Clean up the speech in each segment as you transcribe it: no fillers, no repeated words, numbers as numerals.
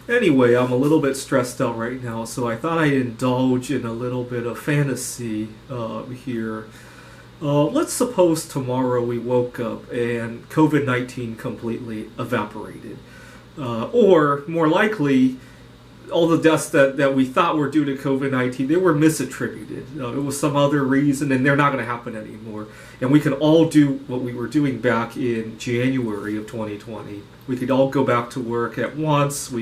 Anyway, I'm a little bit stressed out right now, so I thought I'd indulge in a little bit of fantasy here. Let's suppose tomorrow we woke up and COVID-19 completely evaporated. Or, more likely, all the deaths that we thought were due to COVID-19, they were misattributed. It was some other reason, and they're not going to happen anymore. And we could all do what we were doing back in January of 2020. We could all go back to work at once.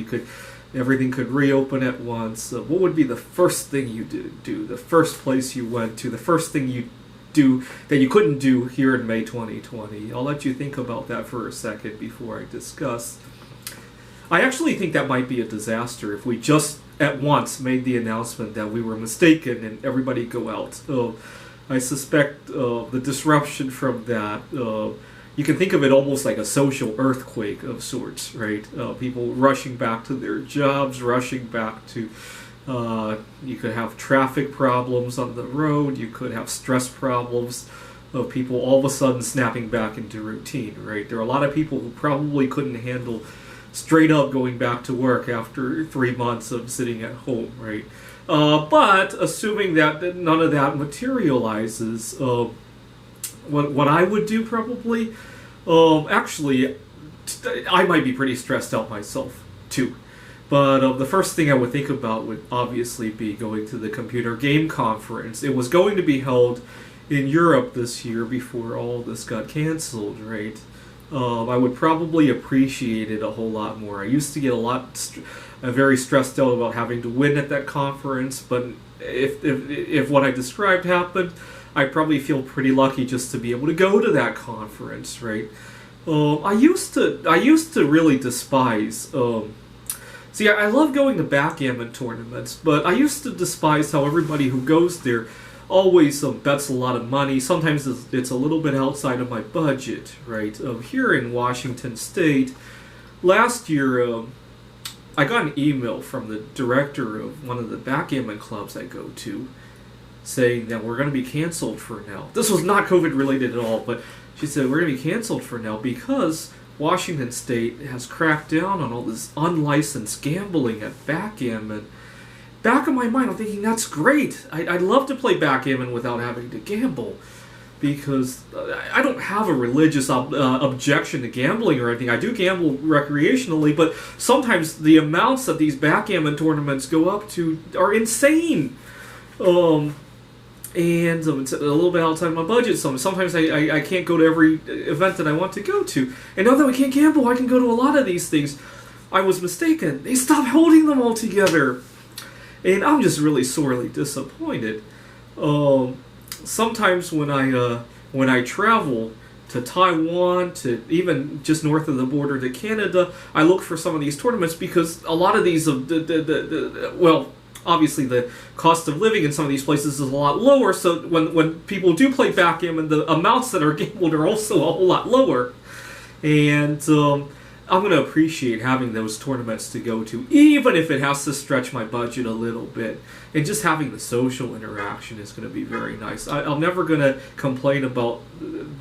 Everything could reopen at once. What would be the first thing you do? The first place you went to? The first thing you do that you couldn't do here in May 2020? I'll let you think about that for a second before I discuss. I actually think that might be a disaster if we just at once made the announcement that we were mistaken and everybody go out. I suspect the disruption from that, you can think of it almost like a social earthquake of sorts, right? People rushing back to their jobs, rushing back to, you could have traffic problems on the road, you could have stress problems of people all of a sudden snapping back into routine, right? There are a lot of people who probably couldn't handle straight up going back to work after 3 months of sitting at home, right? But assuming that none of that materializes, what I would do probably, actually, I might be pretty stressed out myself too. But the first thing I would think about would obviously be going to the computer game conference. It was going to be held in Europe this year before all this got canceled, right? I would probably appreciate it a whole lot more. I used to get very stressed out about having to win at that conference, but if what I described happened, I probably feel pretty lucky just to be able to go to that conference, right? I used to really despise. See, I love going to backgammon tournaments, but I used to despise how everybody who goes there always bets a lot of money. Sometimes it's a little bit outside of my budget, right? Here in Washington State, last year, I got an email from the director of one of the backgammon clubs I go to saying that we're going to be canceled for now. This was not COVID related at all, but she said we're going to be canceled for now because Washington State has cracked down on all this unlicensed gambling at backgammon. Back in my mind, I'm thinking, that's great. I'd love to play backgammon without having to gamble. Because I don't have a religious objection to gambling or anything. I do gamble recreationally, but sometimes the amounts that these backgammon tournaments go up to are insane. And it's a little bit outside my budget. Sometimes I can't go to every event that I want to go to. And now that we can't gamble, I can go to a lot of these things. I was mistaken. They stopped holding them all together. And I'm just really sorely disappointed. Sometimes when I travel to Taiwan, to even just north of the border to Canada, I look for some of these tournaments because a lot of these, well, obviously the cost of living in some of these places is a lot lower. So when people do play backgammon, the amounts that are gambled are also a whole lot lower. And I'm going to appreciate having those tournaments to go to, even if it has to stretch my budget a little bit. And just having the social interaction is going to be very nice. I'm never going to complain about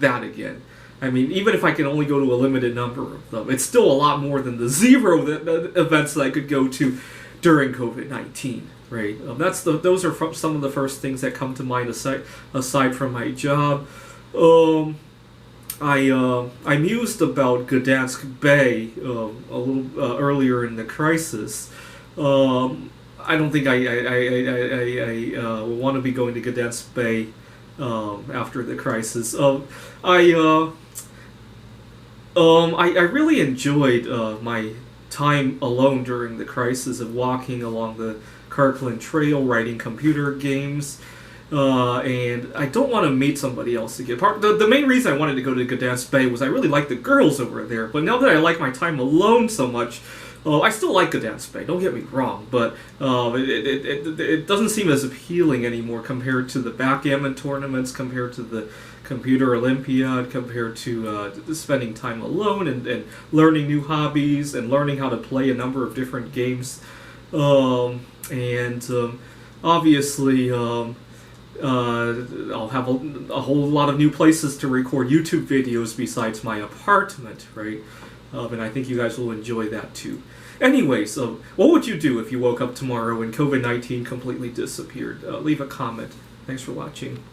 that again. I mean, even if I can only go to a limited number of them, it's still a lot more than the zero events that I could go to during COVID-19, right? Those are some of the first things that come to mind aside from my job. I mused about Gdansk Bay a little earlier in the crisis. I don't think I want to be going to Gdansk Bay after the crisis. I really enjoyed my time alone during the crisis of walking along the Kirkland Trail, writing computer games. And I don't want to meet somebody else again. The main reason I wanted to go to Gdansk Bay was I really like the girls over there. But now that I like my time alone so much, I still like Gdansk Bay, don't get me wrong. But it doesn't seem as appealing anymore compared to the backgammon tournaments, compared to the Computer Olympiad, compared to spending time alone and learning new hobbies and learning how to play a number of different games. Obviously... I'll have a whole lot of new places to record YouTube videos besides my apartment, right? And I think you guys will enjoy that too. Anyways, what would you do if you woke up tomorrow and COVID-19 completely disappeared? Leave a comment. Thanks for watching.